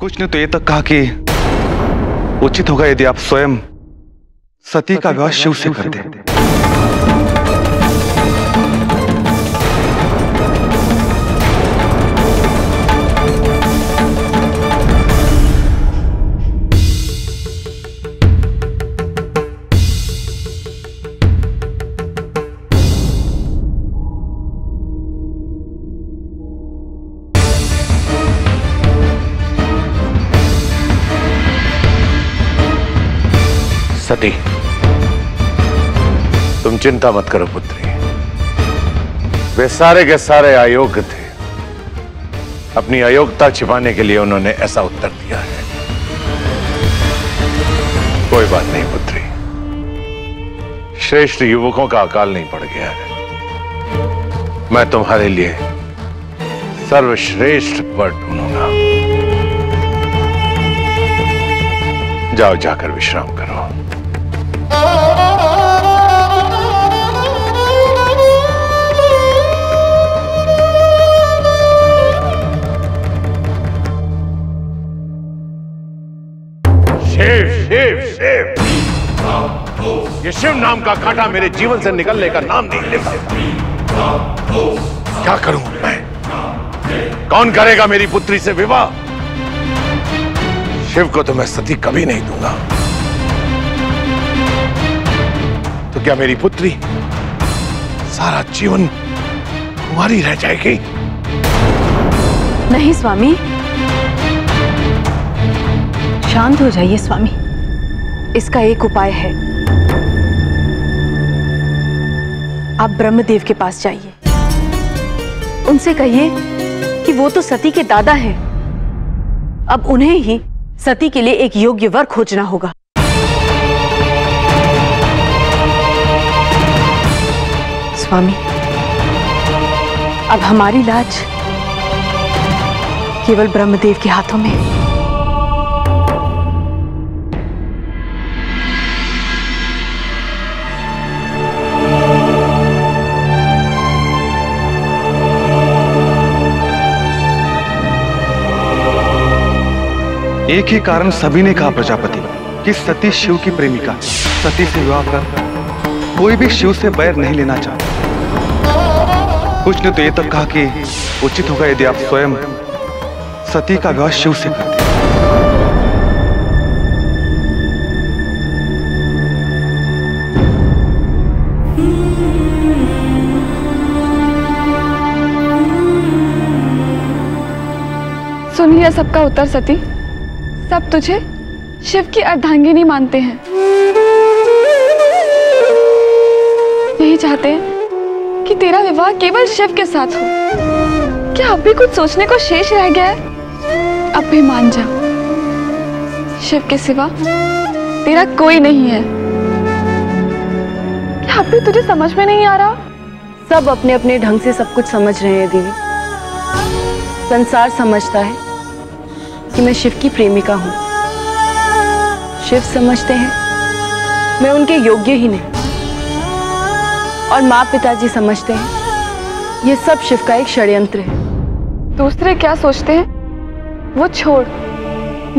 कुछ ने तो ये तक कहा कि उचित होगा यदि आप स्वयं सती का विवाह शिव से कर दें। सती, तुम चिंता मत करो पुत्री। वे सारे के सारे अयोग्य थे। अपनी अयोग्यता छिपाने के लिए उन्होंने ऐसा उत्तर दिया है। कोई बात नहीं पुत्री, श्रेष्ठ युवकों का अकाल नहीं पड़ गया है। मैं तुम्हारे लिए सर्वश्रेष्ठ वर ढूंढूंगा। जाओ, जाकर विश्राम करो। शिव शिव शिव, ये शिव नाम का कांटा मेरे जीवन से निकलने का नाम नहीं लेता। क्या करूं मैं? कौन करेगा मेरी पुत्री से विवाह? शिव को तो मैं सती कभी नहीं दूंगा। तो क्या मेरी पुत्री सारा जीवन कुंवारी रह जाएगी? नहीं स्वामी, शांत हो जाइए स्वामी। इसका एक उपाय है। आप ब्रह्मदेव के पास जाइए, उनसे कहिए कि वो तो सती के दादा हैं। अब उन्हें ही सती के लिए एक योग्य वर खोजना होगा। स्वामी, अब हमारी लाज केवल ब्रह्मदेव के हाथों में है। एक ही कारण सभी ने कहा प्रजापति कि सती शिव की प्रेमिका है। सती से विवाह कर कोई भी शिव से बैर नहीं लेना चाहता। कुछ ने तो ये तक कहा कि उचित होगा यदि आप स्वयं सती का विवाह शिव से कर दें। सुन लिया सबका उत्तर सती। सब तुझे शिव की अर्धांगिनी मानते हैं। यही चाहते हैं कि तेरा विवाह केवल शिव के साथ हो। क्या अब भी कुछ सोचने को शेष रह गया है? अब भी मान जा, शिव के सिवा तेरा कोई नहीं है। क्या अब भी तुझे समझ में नहीं आ रहा? सब अपने अपने ढंग से सब कुछ समझ रहे हैं देवी। संसार समझता है कि मैं शिव की प्रेमिका हूं। शिव समझते हैं मैं उनके योग्य ही नहीं। और माँ पिताजी समझते हैं ये सब शिव का एक षड्यंत्र है। दूसरे क्या सोचते हैं वो छोड़,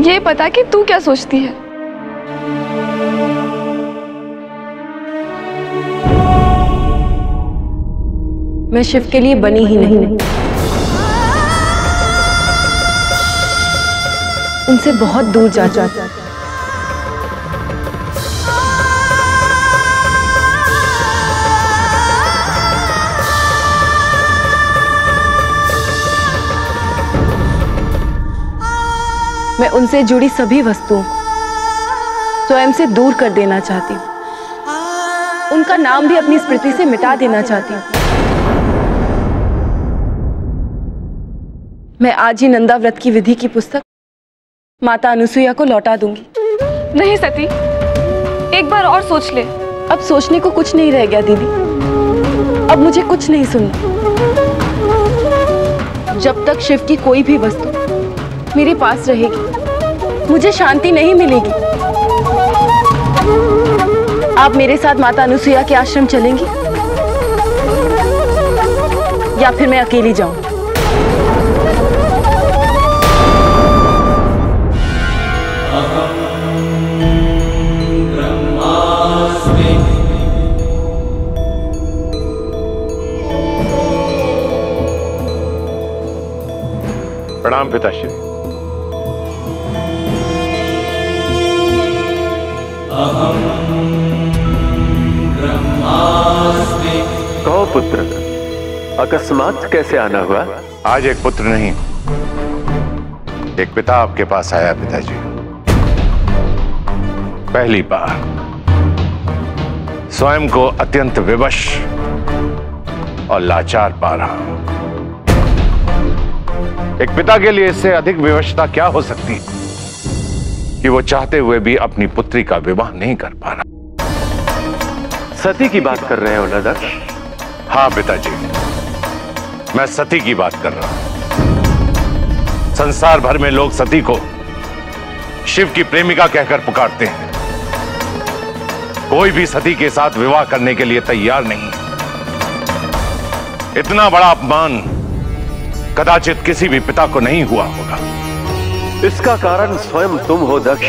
ये पता कि तू क्या सोचती है। मैं शिव के लिए बनी ही नहीं। उनसे बहुत दूर जा जाता। मैं उनसे जुड़ी सभी वस्तुओं को स्वयं से दूर कर देना चाहती हूँ। उनका नाम भी अपनी स्मृति से मिटा देना चाहती हूँ। मैं आज ही नंदा व्रत की विधि की पुस्तक माता अनुसुईया को लौटा दूंगी। नहीं सती, एक बार और सोच ले। अब सोचने को कुछ नहीं रह गया दीदी। अब मुझे कुछ नहीं सुनना। जब तक शिव की कोई भी वस्तु मेरे पास रहेगी मुझे शांति नहीं मिलेगी। आप मेरे साथ माता अनुसुईया के आश्रम चलेंगी या फिर मैं अकेली जाऊं? प्रणाम पिताश्री। कहो पुत्र, अकस्मात कैसे आना हुआ? आज एक पुत्र नहीं, एक पिता आपके पास आया पिताजी। पहली बार स्वयं को अत्यंत विवश और लाचार पा रहा हूं। एक पिता के लिए इससे अधिक विवशता क्या हो सकती है कि वो चाहते हुए भी अपनी पुत्री का विवाह नहीं कर पा रहा। सती की बात कर रहे हो ना दक्ष? हाँ पिताजी, मैं सती की बात कर रहा हूं। संसार भर में लोग सती को शिव की प्रेमिका कहकर पुकारते हैं। कोई भी सती के साथ विवाह करने के लिए तैयार नहीं। इतना बड़ा अपमान कदाचित किसी भी पिता को नहीं हुआ होगा। इसका कारण स्वयं तुम हो दक्ष।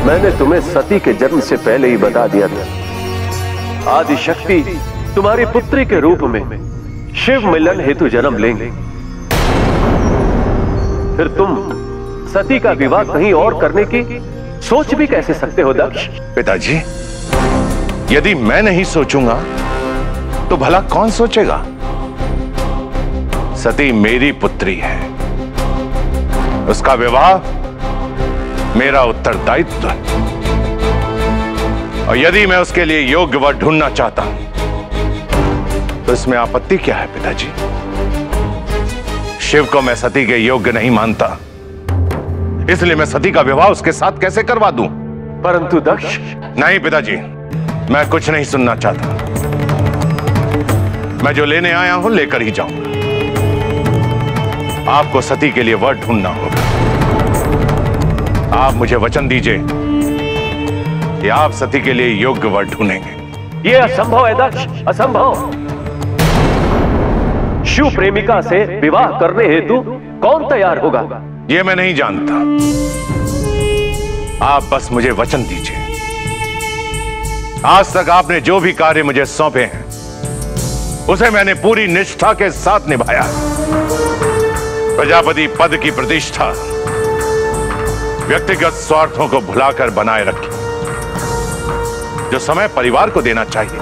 मैंने तुम्हें सती के जन्म से पहले ही बता दिया था, आदिशक्ति तुम्हारी पुत्री के रूप में शिव मिलन हेतु जन्म लेंगे। फिर तुम सती का विवाह कहीं और करने की सोच भी कैसे सकते हो दक्ष? पिताजी, यदि मैं नहीं सोचूंगा तो भला कौन सोचेगा? सती मेरी पुत्री है, उसका विवाह मेरा उत्तरदायित्व है। और यदि मैं उसके लिए योग्य वर ढूंढना चाहता हूं तो इसमें आपत्ति क्या है पिताजी? शिव को मैं सती के योग्य नहीं मानता, इसलिए मैं सती का विवाह उसके साथ कैसे करवा दूं? परंतु दक्ष। नहीं पिताजी, मैं कुछ नहीं सुनना चाहता। मैं जो लेने आया हूं लेकर ही जाऊंगा। आपको सती के लिए वर ढूंढना होगा। आप मुझे वचन दीजिए कि आप सती के लिए योग्य वर ढूंढेंगे। यह असंभव है दक्ष, असंभव। शिव प्रेमिका से विवाह करने हेतु कौन तैयार होगा? यह मैं नहीं जानता। आप बस मुझे वचन दीजिए। आज तक आपने जो भी कार्य मुझे सौंपे हैं उसे मैंने पूरी निष्ठा के साथ निभाया। प्रजापति पद की प्रतिष्ठा व्यक्तिगत स्वार्थों को भुलाकर बनाए रखी। जो समय परिवार को देना चाहिए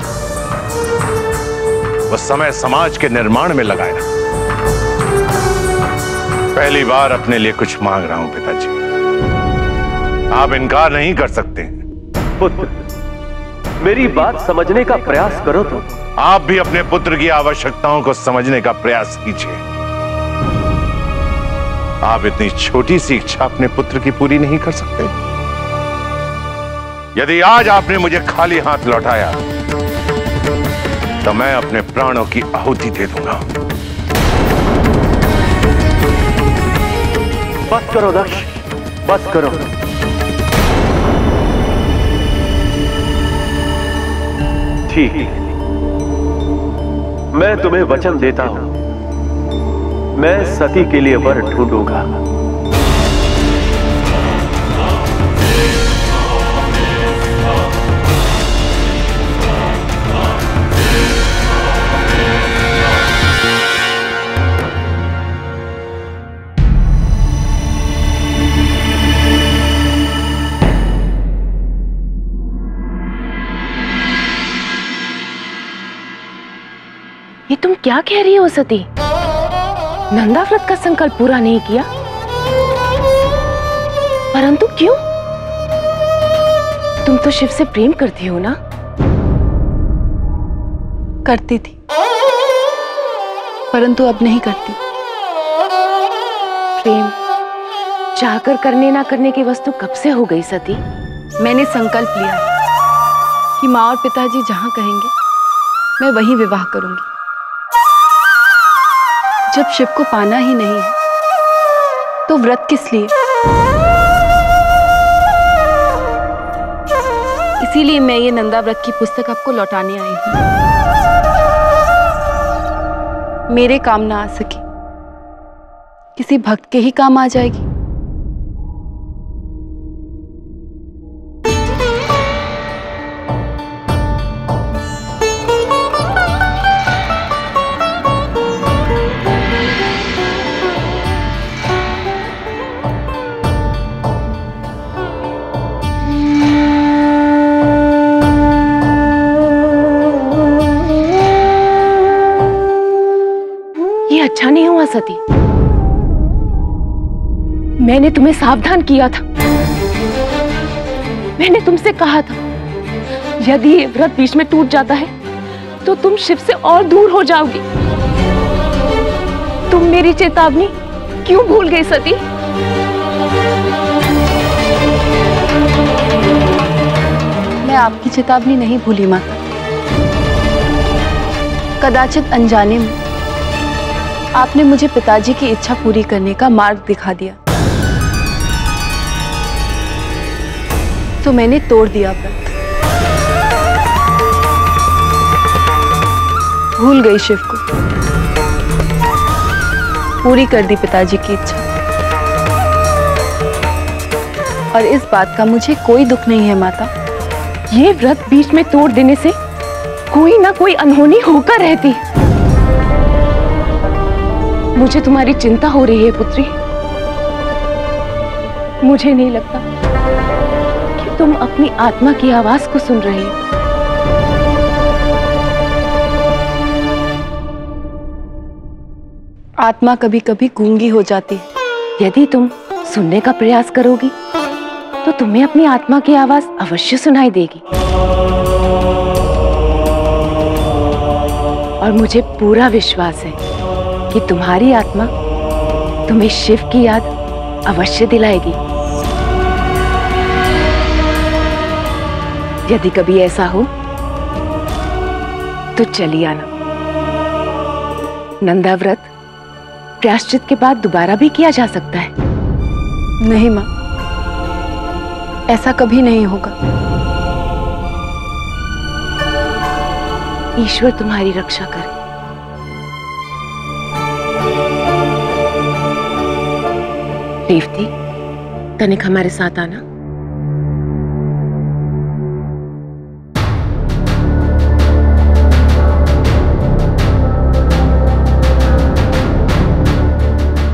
वो समय समाज के निर्माण में लगाया। पहली बार अपने लिए कुछ मांग रहा हूं पिताजी, आप इनकार नहीं कर सकते। पुत्र, मेरी बात समझने का प्रयास करो तो। आप भी अपने पुत्र की आवश्यकताओं को समझने का प्रयास कीजिए। आप इतनी छोटी सी इच्छा अपने पुत्र की पूरी नहीं कर सकते? यदि आज आपने मुझे खाली हाथ लौटाया तो मैं अपने प्राणों की आहुति दे दूंगा। बस करो दक्ष, बस करो। ठीक है, मैं तुम्हें वचन देता हूं, मैं सती के लिए वर ढूंढूंगा। ये तुम क्या कह रही हो सती? नंदाव्रत का संकल्प पूरा नहीं किया? परंतु क्यों? तुम तो शिव से प्रेम करती हो ना? करती थी, परंतु अब नहीं करती। प्रेम चाहकर करने ना करने की वस्तु कब से हो गई सती? मैंने संकल्प लिया कि माँ और पिताजी जहां कहेंगे मैं वहीं विवाह करूंगी। जब शिव को पाना ही नहीं है तो व्रत किस लिए? इसीलिए मैं ये नंदाव्रत की पुस्तक आपको लौटाने आई हूं। मेरे काम ना आ सकी, किसी भक्त के ही काम आ जाएगी। सती। मैंने तुम्हें सावधान किया था। मैंने तुमसे कहा था यदि ये व्रत बीच में टूट जाता है तो तुम शिव से और दूर हो जाओगी। तुम मेरी चेतावनी क्यों भूल गई सती? मैं आपकी चेतावनी नहीं भूली माता। कदाचित अनजाने में आपने मुझे पिताजी की इच्छा पूरी करने का मार्ग दिखा दिया, तो मैंने तोड़ दिया व्रत। भूल गई शिव को, पूरी कर दी पिताजी की इच्छा। और इस बात का मुझे कोई दुख नहीं है माता। ये व्रत बीच में तोड़ देने से कोई ना कोई अनहोनी होकर रहती है। मुझे तुम्हारी चिंता हो रही है पुत्री। मुझे नहीं लगता कि तुम अपनी आत्मा की आवाज को सुन रही हो। आत्मा कभी कभी गूंगी हो जाती है। यदि तुम सुनने का प्रयास करोगी तो तुम्हें अपनी आत्मा की आवाज अवश्य सुनाई देगी। और मुझे पूरा विश्वास है कि तुम्हारी आत्मा तुम्हें शिव की याद अवश्य दिलाएगी। यदि कभी ऐसा हो तो चली आना। नंदा व्रत प्रायश्चित के बाद दोबारा भी किया जा सकता है। नहीं मां, ऐसा कभी नहीं होगा। ईश्वर तुम्हारी रक्षा करे। रेवती, तनिक हमारे साथ आना।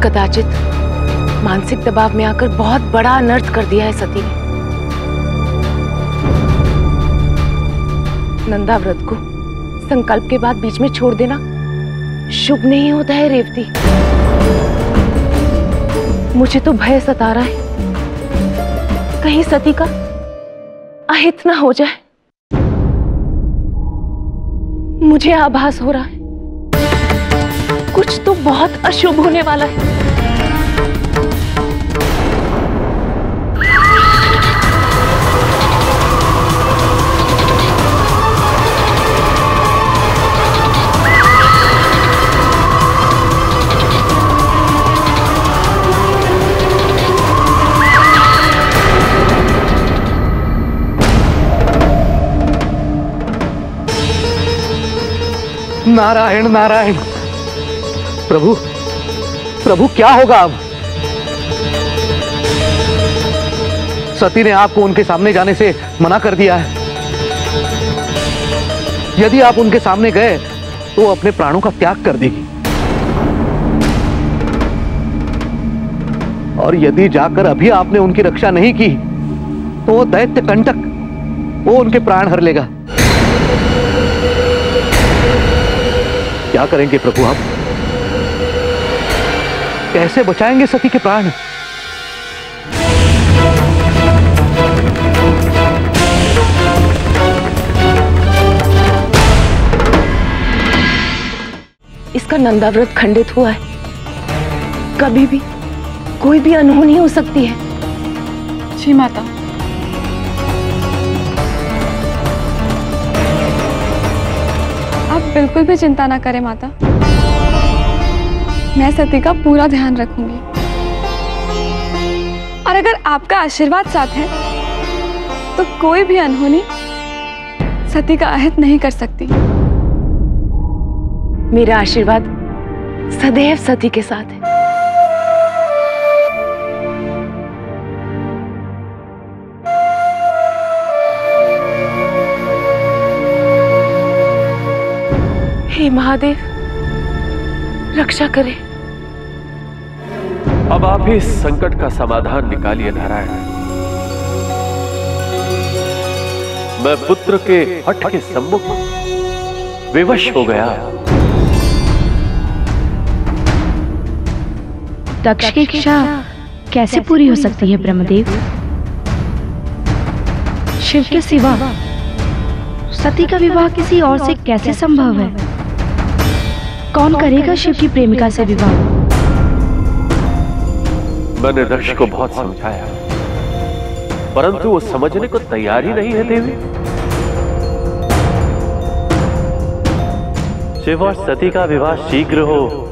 कदाचित मानसिक दबाव में आकर बहुत बड़ा अनर्थ कर दिया है सती ने। नंदा व्रत को संकल्प के बाद बीच में छोड़ देना शुभ नहीं होता है रेवती। मुझे तो भय सता रहा है कहीं सती का अहित ना हो जाए। मुझे आभास हो रहा है कुछ तो बहुत अशुभ होने वाला है। नारायण नारायण। प्रभु प्रभु, क्या होगा अब? सती ने आपको उनके सामने जाने से मना कर दिया है। यदि आप उनके सामने गए तो वो अपने प्राणों का त्याग कर देगी। और यदि जाकर अभी आपने उनकी रक्षा नहीं की तो वो दैत्य कंटक वो उनके प्राण हर लेगा। क्या करेंगे प्रभु आप? कैसे बचाएंगे सती के प्राण? इसका नंदाव्रत खंडित हुआ है। कभी भी कोई भी अनहोनी हो सकती है। जी माता। आप बिल्कुल भी चिंता ना करें माता। मैं सती का पूरा ध्यान रखूंगी। और अगर आपका आशीर्वाद साथ है तो कोई भी अनहोनी सती का अहित नहीं कर सकती। मेरा आशीर्वाद सदैव सती के साथ है। हे महादेव, रक्षा करें। अब आप ही इस संकट का समाधान निकालिए नारायण। मैं पुत्र के हठ के सम्मुख विवश हो गया। दक्ष की इच्छा कैसे पूरी हो सकती है ब्रह्मदेव? शिव के सिवा सती का विवाह किसी और से कैसे संभव है? कौन करेगा शिव की प्रेमिका से विवाह? मैंने दक्ष को बहुत समझाया, परंतु वो समझने को तैयार ही नहीं है देवी। शिव और सती का विवाह शीघ्र हो,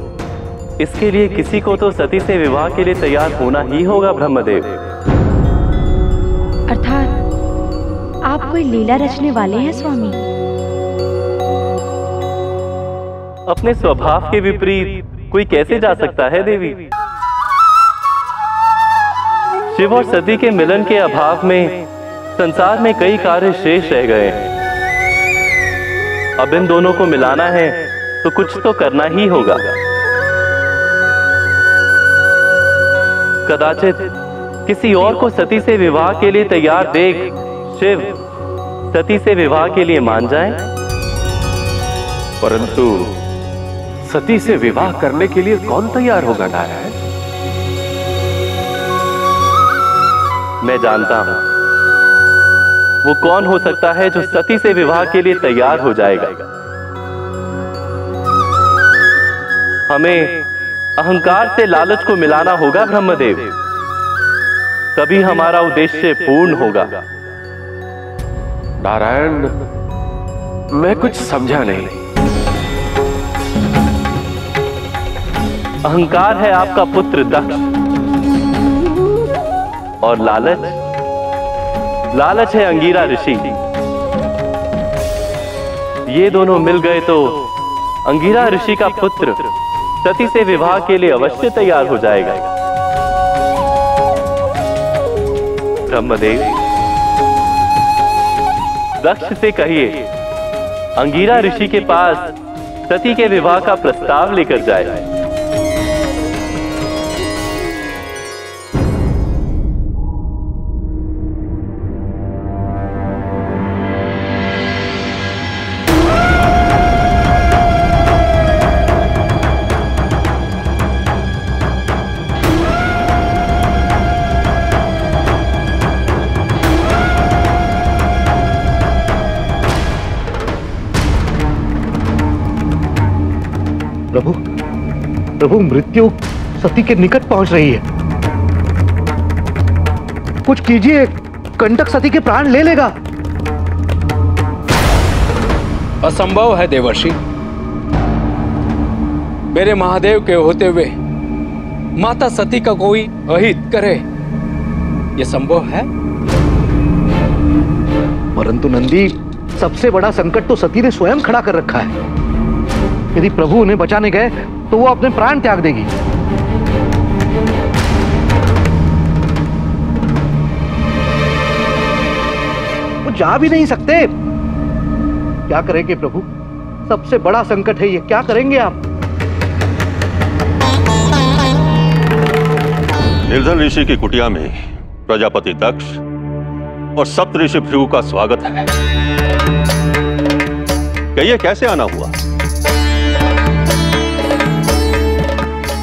इसके लिए किसी को तो सती से विवाह के लिए तैयार होना ही होगा ब्रह्मदेव। अर्थात आप कोई लीला रचने वाले हैं स्वामी? अपने स्वभाव के विपरीत कोई कैसे जा सकता है देवी? शिव और सती के मिलन के अभाव में संसार में कई कार्य शेष रह गए हैं। अब इन दोनों को मिलाना है तो कुछ तो करना ही होगा। कदाचित किसी और को सती से विवाह के लिए तैयार देख शिव सती से विवाह के लिए मान जाएं, परंतु सती से विवाह करने के लिए कौन तैयार होगा नारायण? मैं जानता हूं वो कौन हो सकता है जो सती से विवाह के लिए तैयार हो जाएगा। हमें अहंकार से लालच को मिलाना होगा ब्रह्मदेव, तभी हमारा उद्देश्य पूर्ण होगा। नारायण, मैं कुछ समझा नहीं। अहंकार है आपका पुत्र दक्ष, और लालच है अंगीरा ऋषि। ये दोनों मिल गए तो अंगीरा ऋषि का पुत्र सती से विवाह के लिए अवश्य तैयार हो जाएगा। ब्रह्मदेव, दक्ष से कहिए अंगीरा ऋषि के पास सती के विवाह का प्रस्ताव लेकर जाए। प्रभु, मृत्यु सती के निकट पहुंच रही है। कुछ कीजिए, कंटक सती के प्राण ले लेगा। असंभव है देवर्षि। मेरे महादेव के होते हुए माता सती का कोई अहित करे, यह संभव है? परंतु नंदी, सबसे बड़ा संकट तो सती ने स्वयं खड़ा कर रखा है। यदि प्रभु उन्हें बचाने गए तो वो अपने प्राण त्याग देगी। वो जा भी नहीं सकते। क्या करेंगे प्रभु? सबसे बड़ा संकट है ये, क्या करेंगे आप? निर्जन ऋषि की कुटिया में प्रजापति दक्ष और सप्त ऋषि भृगु का स्वागत है। कहिए, कैसे आना हुआ?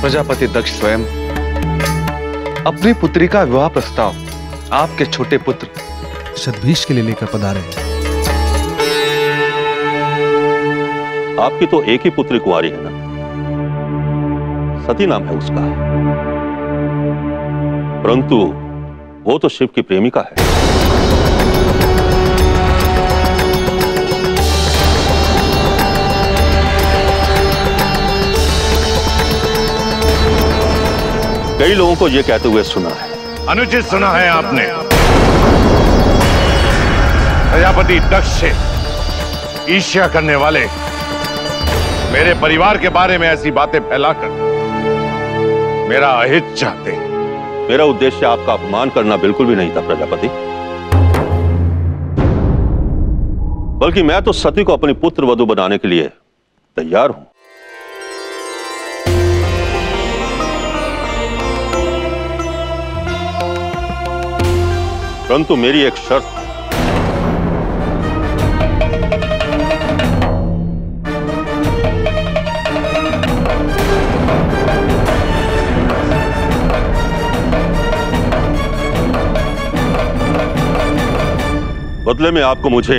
प्रजापति दक्ष स्वयं अपनी पुत्री का विवाह प्रस्ताव आपके छोटे पुत्र शतभीष के लिए लेकर पधारे हैं। आपकी तो एक ही पुत्री कुंवारी है ना? सती नाम है उसका, परंतु वो तो शिव की प्रेमिका है। कई लोगों को यह कहते हुए सुना है। अनुचित सुना है आपने। प्रजापति दक्ष से ईर्ष्या करने वाले मेरे परिवार के बारे में ऐसी बातें फैलाकर मेरा अहित चाहते हैं। मेरा उद्देश्य आपका अपमान करना बिल्कुल भी नहीं था प्रजापति, बल्कि मैं तो सती को अपनी पुत्र वधू बनाने के लिए तैयार हूं। परंतु मेरी एक शर्त है। बदले में आपको मुझे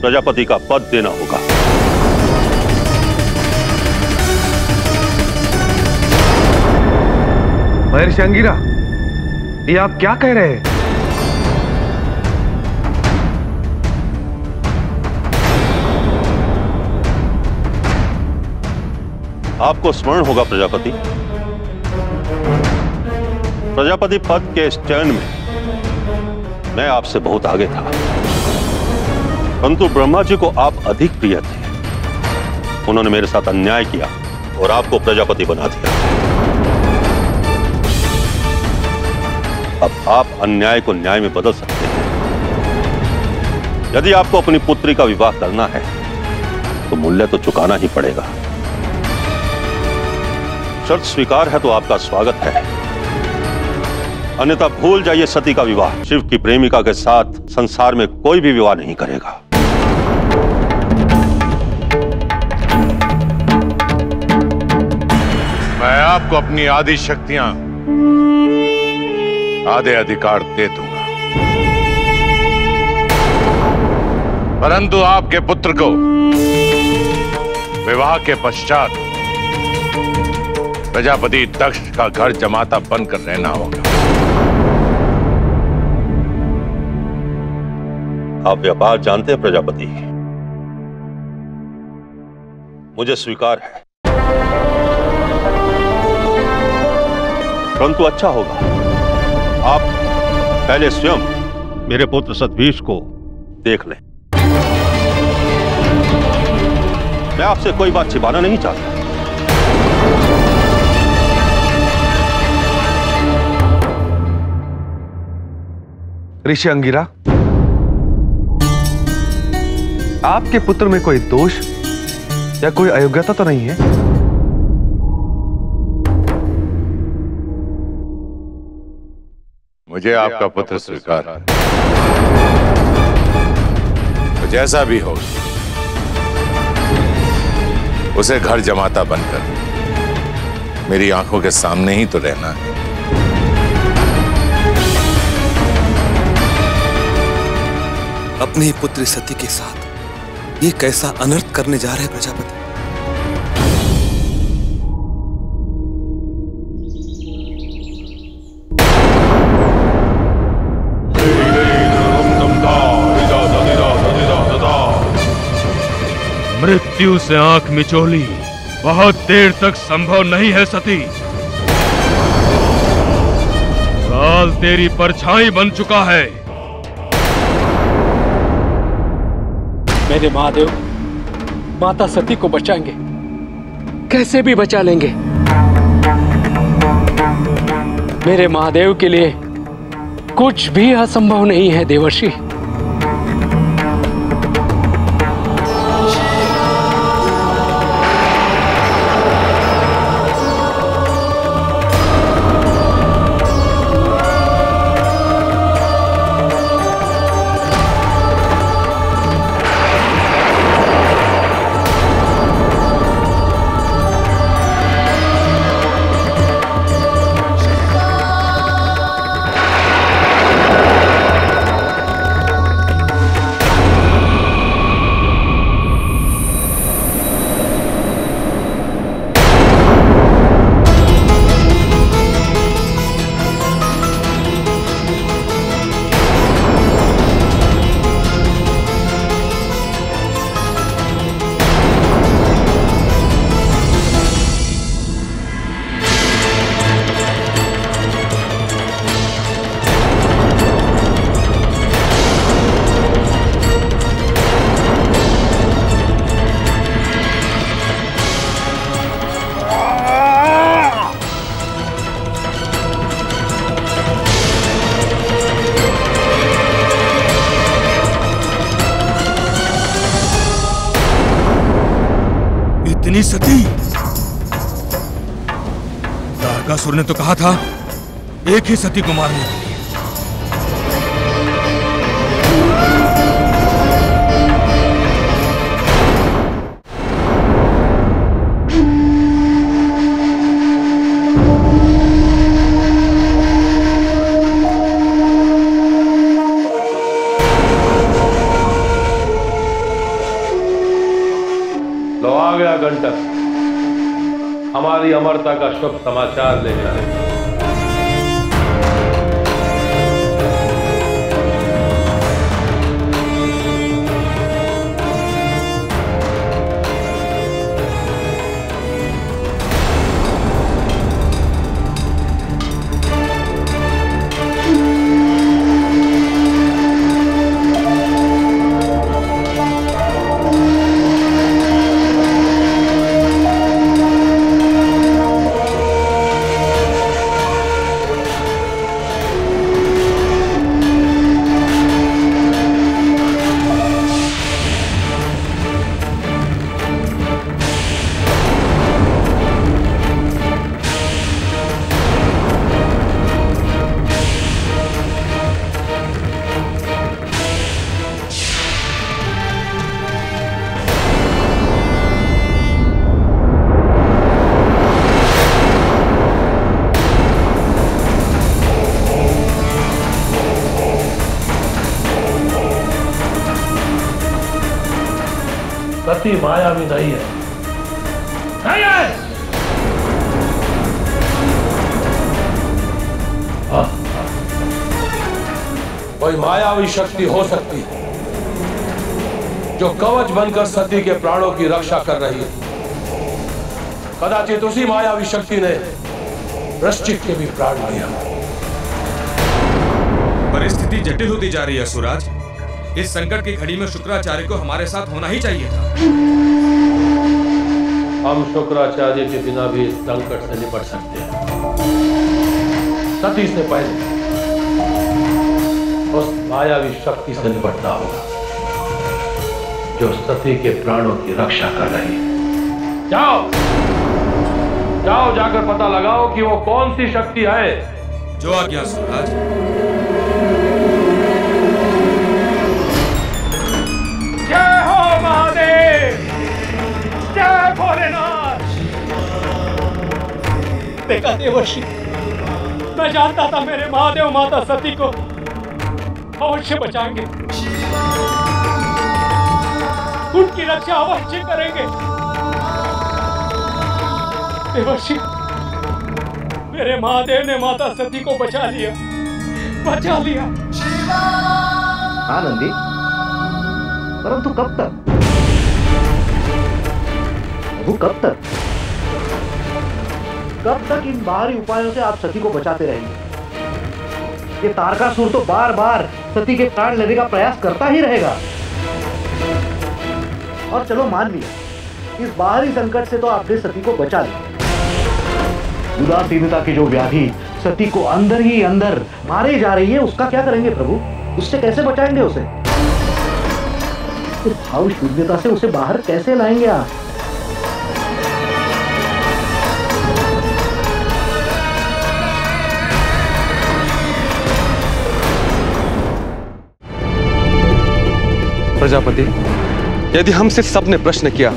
प्रजापति का पद देना होगा। महर्षि अंगिरा, ये आप क्या कह रहे हैं? आपको स्मरण होगा प्रजापति, प्रजापति पद के स्टैंड में मैं आपसे बहुत आगे था, परंतु ब्रह्मा जी को आप अधिक प्रिय थे। उन्होंने मेरे साथ अन्याय किया और आपको प्रजापति बना दिया। अब आप अन्याय को न्याय में बदल सकते हैं। यदि आपको अपनी पुत्री का विवाह करना है तो मूल्य तो चुकाना ही पड़ेगा। शर्त स्वीकार है तो आपका स्वागत है, अन्यथा भूल जाइए सती का विवाह। शिव की प्रेमिका के साथ संसार में कोई भी विवाह नहीं करेगा। मैं आपको अपनी आदि शक्तियां, आधे अधिकार दे दूंगा, परंतु आपके पुत्र को विवाह के पश्चात प्रजापति दक्ष का घर जमाता बनकर रहना होगा। आप व्यापार जानते हैं प्रजापति, मुझे स्वीकार है, परंतु अच्छा होगा आप पहले स्वयं मेरे पुत्र सतभीष को देख लें। मैं आपसे कोई बात छिपाना नहीं चाहता। ऋषि अंगिरा, आपके पुत्र में कोई दोष या कोई अयोग्यता तो नहीं है? मुझे आपका पुत्र स्वीकार है, तो जैसा भी हो उसे घर जमाता बनकर मेरी आंखों के सामने ही तो रहना है। अपनी ही पुत्री सती के साथ ये कैसा अनर्थ करने जा रहे हैं प्रजापति? मृत्यु से आंख मिचोली बहुत देर तक संभव नहीं है सती। काल तेरी परछाई बन चुका है। मेरे महादेव माता सती को बचाएंगे, कैसे भी बचा लेंगे। मेरे महादेव के लिए कुछ भी असंभव नहीं है देवर्षि। इतनी सती? तारकासुर ने तो कहा था एक ही सती को मारने के लिए। घंटक हमारी अमरता का शुभ समाचार ले जाए। सती मायावी नहीं है, नहीं है। कोई मायावी शक्ति हो सकती है जो कवच बनकर सती के प्राणों की रक्षा कर रही है। कदाचित उसी मायावी शक्ति ने वृश्चिक के भी प्राण लिया। परिस्थिति जटिल होती जा रही है सुराज। इस संकट की घड़ी में शुक्राचार्य को हमारे साथ होना ही चाहिए था। हम शुक्राचार्य के बिना भी इस संकट से निपट सकते हैं। सती से पहले उस मायावी शक्ति से निपटना होगा जो सती के प्राणों की रक्षा कर रही है। जाओ जाओ, जाकर पता लगाओ कि वो कौन सी शक्ति है। जो आज्ञा सुराज। जय हो महादेव, जय भोलेनाथ। देखा देवर्षि, मैं जानता था मेरे महादेव माता सती को अवश्य बचाएंगे, उनकी रक्षा अवश्य करेंगे। देवर्षि, मेरे महादेव ने माता सती को बचा लिया, बचा लिया। हाँ नंदी, परंतु कब तक? वो कब तक? कब तक इन बाहरी उपायों से आप सती को बचाते रहेंगे? ये तारकासुर तो बार बार सती के प्राण लेने का प्रयास करता ही रहेगा। और चलो मान लिया, इस बाहरी संकट से तो आपने सती को बचा लिया। उदासीनता की जो व्याधि सती को अंदर ही अंदर मारे जा रही है, उसका क्या करेंगे प्रभु? उससे कैसे बचाएंगे उसे? भाव शून्यता से उसे बाहर कैसे लाएंगे आप? प्रजापति, यदि हमसे सबने प्रश्न किया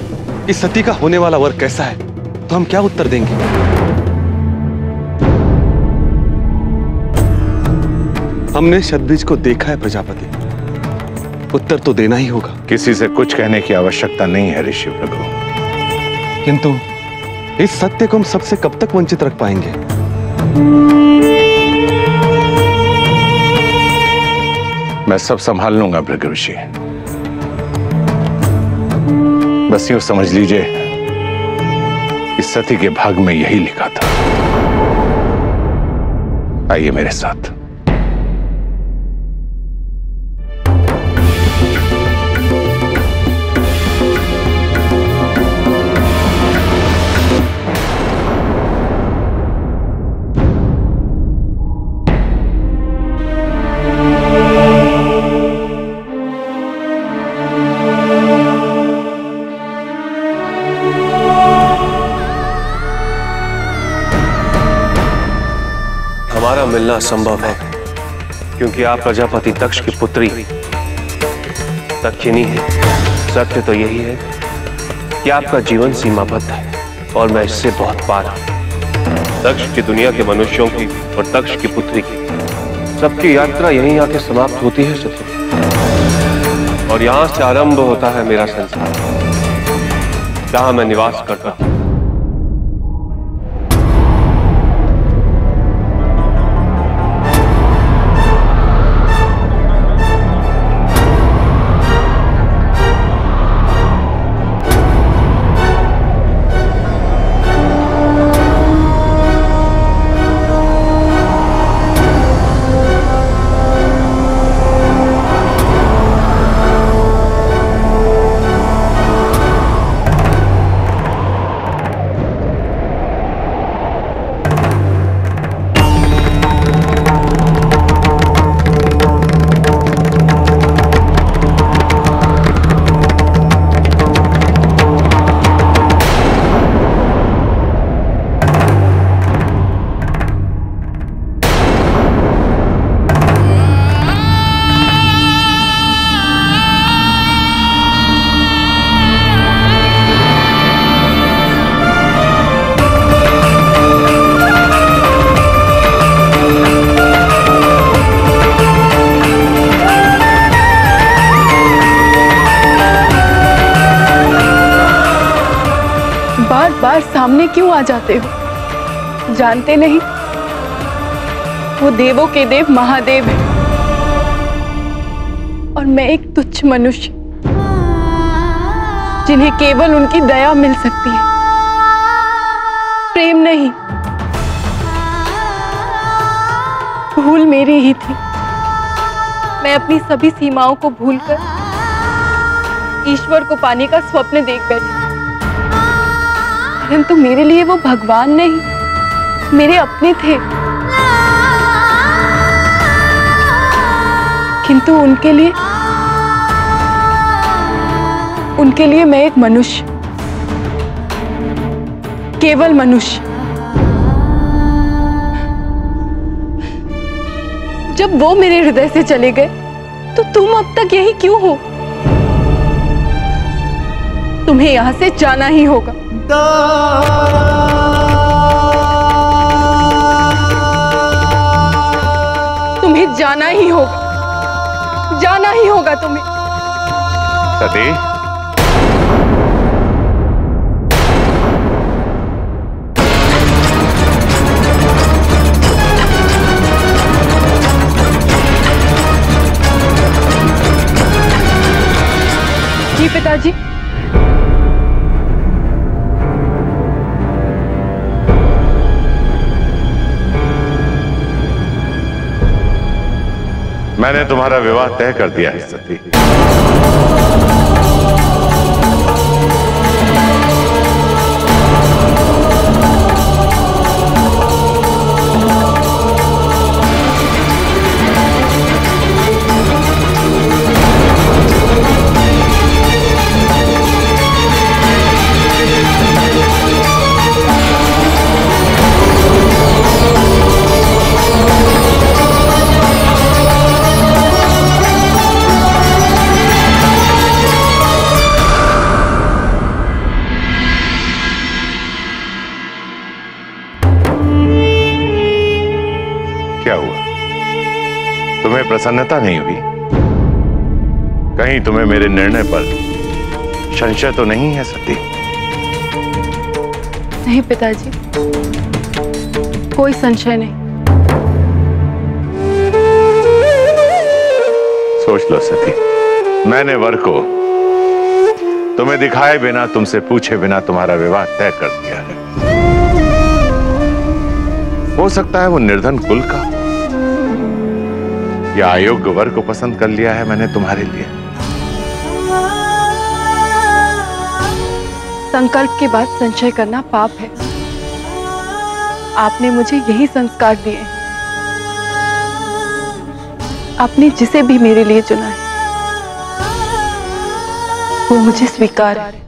कि सती का होने वाला वर कैसा है, तो हम क्या उत्तर देंगे? हमने शतबीज को देखा है प्रजापति, उत्तर तो देना ही होगा। किसी से कुछ कहने की आवश्यकता नहीं है ऋषि प्रभु। किंतु इस सत्य को हम सबसे कब तक वंचित रख पाएंगे? मैं सब संभाल लूंगा भृगु ऋषि। बस यूं समझ लीजिए कि सती के भाग में यही लिखा था। आइए मेरे साथ। हमारा मिलना संभव है क्योंकि आप प्रजापति दक्ष की पुत्री दक्षिणी हैं। सत्य तो यही है कि आपका जीवन सीमाबद्ध है और मैं इससे बहुत पार हूं। दक्ष की दुनिया के मनुष्यों की और दक्ष की पुत्री की सबकी यात्रा यहीं आके समाप्त होती है सत्य, और यहां से आरंभ होता है मेरा संसार। जहां मैं निवास करता हूं। बार सामने क्यों आ जाते हो? जानते नहीं वो देवों के देव महादेव है और मैं एक तुच्छ मनुष्य जिन्हें केवल उनकी दया मिल सकती है, प्रेम नहीं। भूल मेरी ही थी। मैं अपनी सभी सीमाओं को भूलकर ईश्वर को पाने का स्वप्न देख बैठी, परंतु मेरे लिए वो भगवान नहीं, मेरे अपने थे। किंतु उनके लिए मैं एक मनुष्य, केवल मनुष्य। जब वो मेरे हृदय से चले गए तो तुम अब तक यही क्यों हो? तुम्हें यहां से जाना ही होगा। तुम्हें जाना ही होगा, जाना ही होगा तुम्हें। सती, जी पिताजी। मैंने तुम्हारा विवाह तय कर दिया है सती। क्या हुआ? तुम्हें प्रसन्नता नहीं हुई? कहीं तुम्हें मेरे निर्णय पर संशय तो नहीं है सती? नहीं पिताजी, कोई संशय नहीं। सोच लो सती, मैंने वर को तुम्हें दिखाए बिना, तुमसे पूछे बिना तुम्हारा विवाह तय कर दिया है। हो सकता है वो निर्धन कुल का या अयोग्य वर को पसंद कर लिया है मैंने तुम्हारे लिए। संकल्प के बाद संशय करना पाप है। आपने मुझे यही संस्कार दिए हैं। आपने जिसे भी मेरे लिए चुना है वो मुझे स्वीकार है।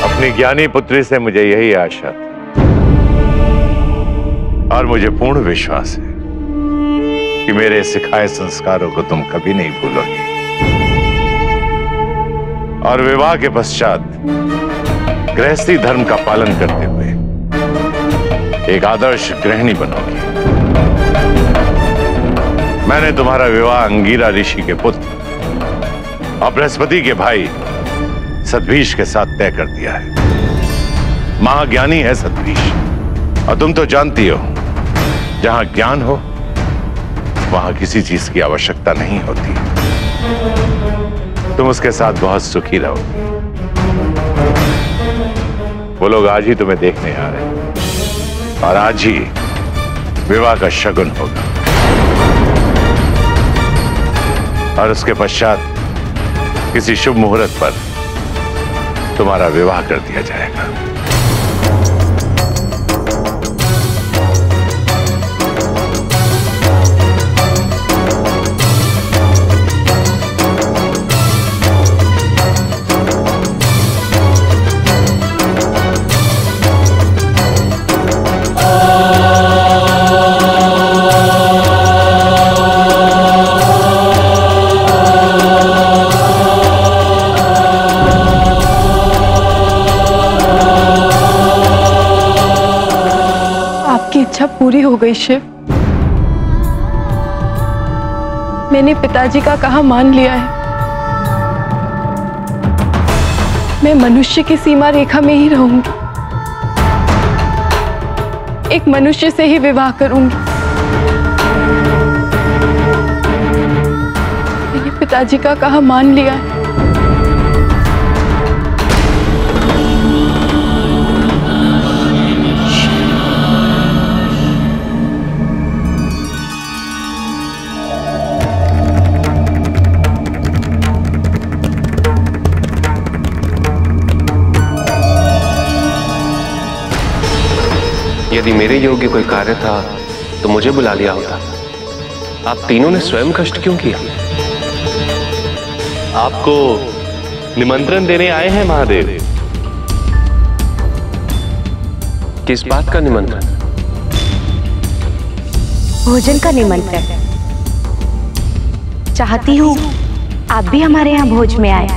अपनी ज्ञानी पुत्री से मुझे यही आशा थी और मुझे पूर्ण विश्वास है कि मेरे सिखाए संस्कारों को तुम कभी नहीं भूलोगे और विवाह के पश्चात गृहस्थी धर्म का पालन करते हुए एक आदर्श गृहिणी बनोगी। मैंने तुम्हारा विवाह अंगीरा ऋषि के पुत्र और बृहस्पति के भाई सतभीष के साथ तय कर दिया है। महाज्ञानी है सतभीष, और तुम तो जानती हो जहां ज्ञान हो वहां किसी चीज की आवश्यकता नहीं होती। तुम उसके साथ बहुत सुखी रहो। वो लोग आज ही तुम्हें देखने आ रहे हैं और आज ही विवाह का शगुन होगा और उसके पश्चात किसी शुभ मुहूर्त पर तुम्हारा विवाह कर दिया जाएगा। इच्छा पूरी हो गई शिव। मैंने पिताजी का कहा मान लिया है। मैं मनुष्य की सीमा रेखा में ही रहूंगी, एक मनुष्य से ही विवाह करूंगी। मैंने पिताजी का कहा मान लिया है। यदि मेरे योग्य कोई कार्य था तो मुझे बुला लिया होता। आप तीनों ने स्वयं कष्ट क्यों किया? आपको निमंत्रण देने आए हैं महादेव। किस बात का निमंत्रण? भोजन का निमंत्रण। चाहती हूँ आप भी हमारे यहाँ भोज में आए।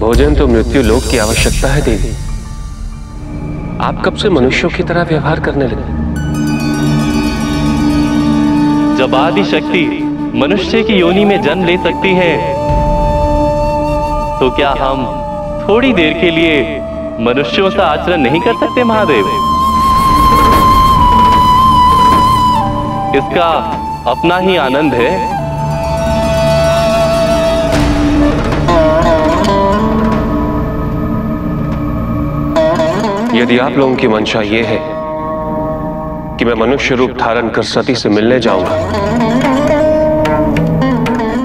भोजन तो मृत्यु लोक की आवश्यकता है देवी। आप कब से मनुष्यों की तरह व्यवहार करने लगे? जब आदि शक्ति मनुष्य की योनि में जन्म ले सकती है तो क्या हम थोड़ी देर के लिए मनुष्यों सा आचरण नहीं कर सकते महादेव? इसका अपना ही आनंद है। यदि आप लोगों की मंशा ये है कि मैं मनुष्य रूप धारण कर सती से मिलने जाऊंगा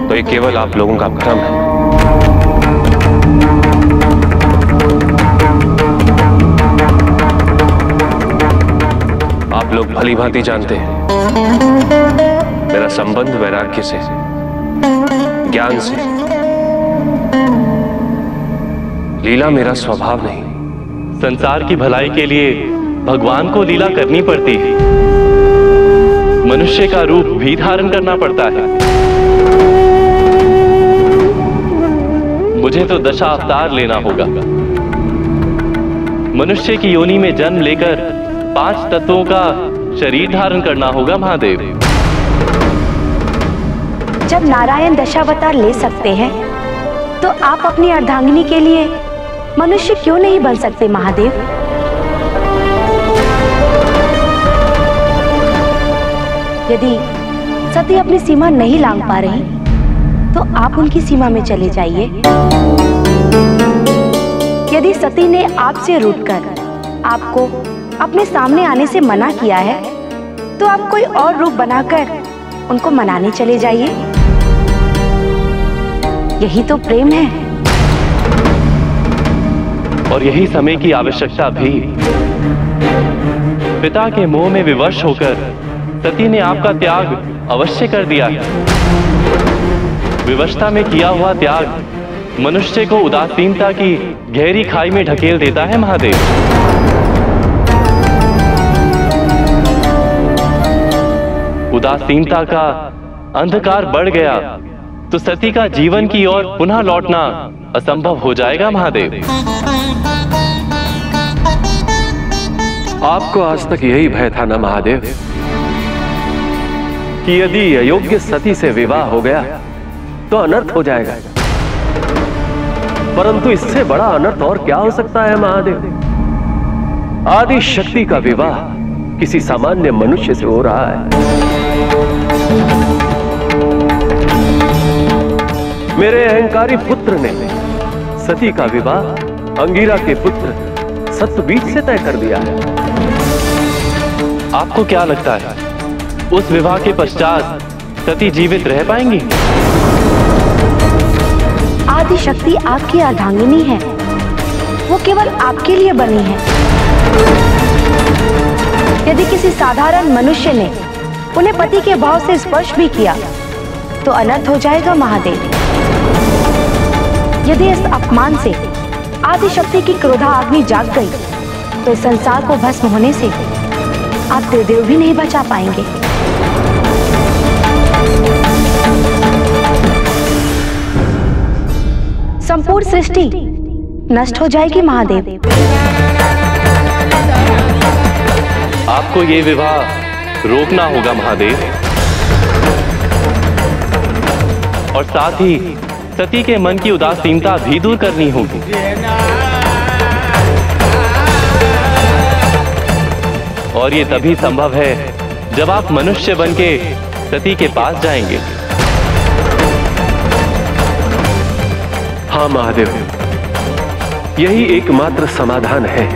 तो ये केवल आप लोगों का भ्रम है। आप लोग भली भांति जानते हैं मेरा संबंध वैराग्य से, ज्ञान से। लीला मेरा स्वभाव नहीं। संसार की भलाई के लिए भगवान को लीला करनी पड़ती है। मनुष्य का रूप भी धारण करना पड़ता है। मुझे तो दशा अवतार लेना होगा। मनुष्य की योनि में जन्म लेकर 5 तत्वों का शरीर धारण करना होगा महादेव। जब नारायण दशावतार ले सकते हैं तो आप अपनी अर्धांगिनी के लिए मनुष्य क्यों नहीं बन सकते महादेव? यदि सती अपनी सीमा नहीं लांघ पा रही तो आप उनकी सीमा में चले जाइए। यदि सती ने आपसे रूठकर आपको अपने सामने आने से मना किया है तो आप कोई और रूप बनाकर उनको मनाने चले जाइए। यही तो प्रेम है। और यही समय की आवश्यकता भी। पिता के मोह में विवश होकर सती ने आपका त्याग अवश्य कर दिया है। विवशता में किया हुआ त्याग मनुष्य को उदासीनता की गहरी खाई में ढकेल देता है महादेव। उदासीनता का अंधकार बढ़ गया तो सती का जीवन की ओर पुनः लौटना असंभव हो जाएगा महादेव। आपको आज तक यही भय था ना महादेव कि यदि अयोग्य सती से विवाह हो गया तो अनर्थ हो जाएगा, परंतु इससे बड़ा अनर्थ और क्या हो सकता है महादेव? आदि शक्ति का विवाह किसी सामान्य मनुष्य से हो रहा है। मेरे अहंकारी पुत्र ने सती का विवाह अंगिरा के पुत्र सत्यवीत से तय कर दिया है। आपको क्या लगता है उस विवाह के पश्चात सती जीवित रह पाएंगी? आदि शक्ति आपकी अर्धांगिनी है, वो केवल आपके लिए बनी है। यदि किसी साधारण मनुष्य ने उन्हें पति के भाव से स्पर्श भी किया तो अनर्थ हो जाएगा महादेव। यदि इस अपमान से आदि शक्ति की क्रोधा अग्नि जाग गई तो इस संसार को भस्म होने से आप त्रिदेव भी नहीं बचा पाएंगे। संपूर्ण सृष्टि नष्ट हो जाएगी महादेव। आपको ये विवाह रोकना होगा महादेव, और साथ ही सती के मन की उदासीनता भी दूर करनी होगी। और ये तभी संभव है जब आप मनुष्य बनके सती के पास जाएंगे। हाँ महादेव, यही एकमात्र समाधान है।